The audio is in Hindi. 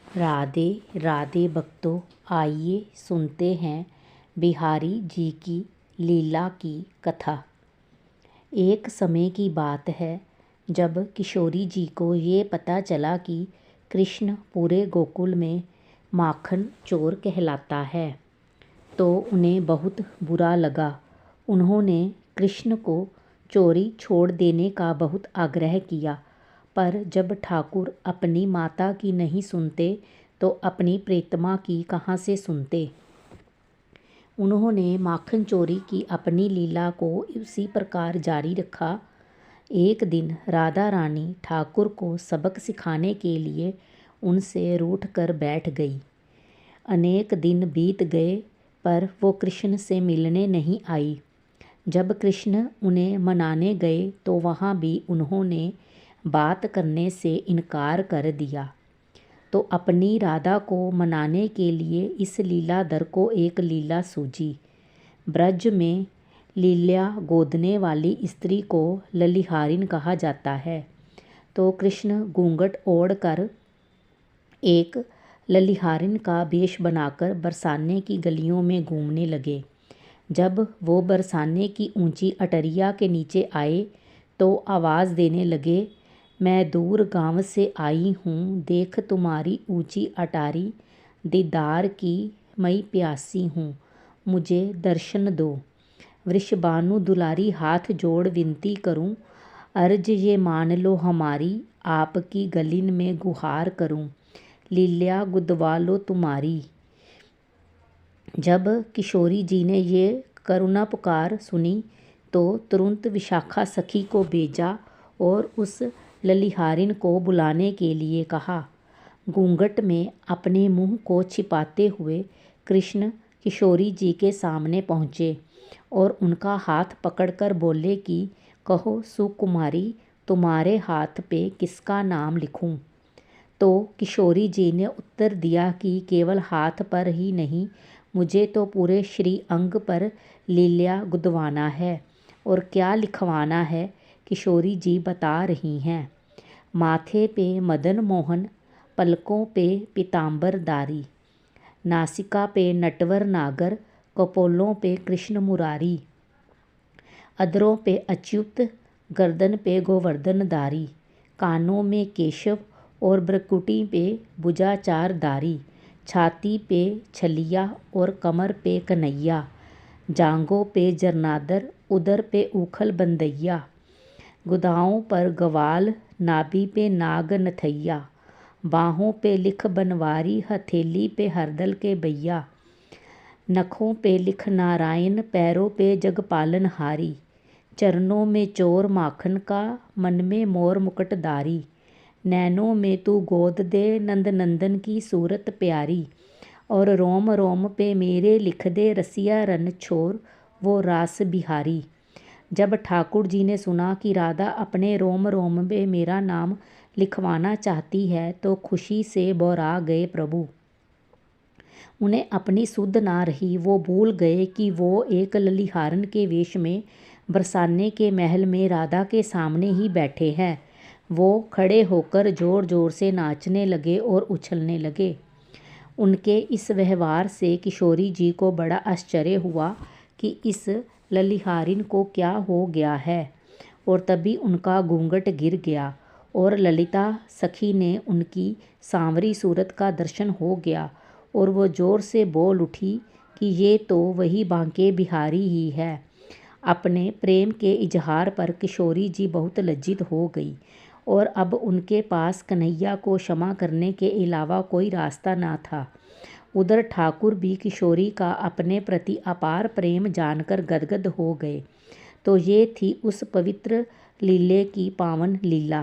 राधे राधे भक्तों, आइए सुनते हैं बिहारी जी की लीला की कथा। एक समय की बात है जब किशोरी जी को ये पता चला कि कृष्ण पूरे गोकुल में माखन चोर कहलाता है, तो उन्हें बहुत बुरा लगा। उन्होंने कृष्ण को चोरी छोड़ देने का बहुत आग्रह किया, पर जब ठाकुर अपनी माता की नहीं सुनते तो अपनी प्रीतमा की कहाँ से सुनते। उन्होंने माखन चोरी की अपनी लीला को उसी प्रकार जारी रखा। एक दिन राधा रानी ठाकुर को सबक सिखाने के लिए उनसे रूठ कर बैठ गई। अनेक दिन बीत गए पर वो कृष्ण से मिलने नहीं आई। जब कृष्ण उन्हें मनाने गए तो वहाँ भी उन्होंने बात करने से इनकार कर दिया। तो अपनी राधा को मनाने के लिए इस लीलाधर को एक लीला सूझी। ब्रज में लीला गोदने वाली स्त्री को ललिहारिन कहा जाता है। तो कृष्ण घूंघट ओढ़ कर एक ललिहारिन का वेश बनाकर बरसाने की गलियों में घूमने लगे। जब वो बरसाने की ऊंची अटरिया के नीचे आए तो आवाज़ देने लगे, मैं दूर गांव से आई हूँ, देख तुम्हारी ऊंची अटारी, दीदार की मई प्यासी हूँ, मुझे दर्शन दो। वृषभानु दुलारी हाथ जोड़ विनती करूँ, अर्ज ये मान लो हमारी, आपकी गलिन में गुहार करूँ, लीला गुदवा लो तुम्हारी। जब किशोरी जी ने ये करुणा पुकार सुनी तो तुरंत विशाखा सखी को भेजा और उस ललिहारिन को बुलाने के लिए कहा। घूंघट में अपने मुंह को छिपाते हुए कृष्ण किशोरी जी के सामने पहुँचे और उनका हाथ पकड़कर बोले कि कहो सुकुमारी, तुम्हारे हाथ पे किसका नाम लिखूं? तो किशोरी जी ने उत्तर दिया कि केवल हाथ पर ही नहीं, मुझे तो पूरे श्री अंग पर लीला गुदवाना है। और क्या लिखवाना है? किशोरी जी बता रही हैं। माथे पे मदन मोहन, पलकों पे पीताम्बरधारी, नासिका पे नटवर नागर, कपोलों पे कृष्ण मुरारी, अधरों पे अच्युत, गर्दन पे गोवर्धनधारी, कानों में केशव और ब्रकुटी पे भुजाचारधारी, छाती पे छलिया और कमर पे कन्हैया, जांघों पे जरनादर, उदर पे उखल बंदैया, गुदाओं पर गवाल, नाभि पे नाग नथैया, बाहों पे लिख बनवारी, हथेली पे हरदल के भैया, नखों पे लिख नारायण, पैरों पे जगपालनहारी, चरणों में चोर माखन का, मन में मोर मुकुटधारी, नैनों में तू गोद दे नंद नंदन की सूरत प्यारी, और रोम रोम पे मेरे लिख दे रसिया रन छोर वो रास बिहारी। जब ठाकुर जी ने सुना कि राधा अपने रोम रोम पे मेरा नाम लिखवाना चाहती है तो खुशी से बौरा गए प्रभु। उन्हें अपनी सुध ना रही। वो भूल गए कि वो एक ललिहारन के वेश में बरसाने के महल में राधा के सामने ही बैठे हैं। वो खड़े होकर ज़ोर ज़ोर से नाचने लगे और उछलने लगे। उनके इस व्यवहार से किशोरी जी को बड़ा आश्चर्य हुआ कि इस ललिहारिन को क्या हो गया है, और तभी उनका घूंघट गिर गया और ललिता सखी ने उनकी सांवरी सूरत का दर्शन हो गया और वो ज़ोर से बोल उठी कि ये तो वही बांके बिहारी ही है। अपने प्रेम के इजहार पर किशोरी जी बहुत लज्जित हो गई और अब उनके पास कन्हैया को क्षमा करने के अलावा कोई रास्ता ना था। उधर ठाकुर भी किशोरी का अपने प्रति अपार प्रेम जानकर गदगद हो गए। तो ये थी उस पवित्र लीले की पावन लीला।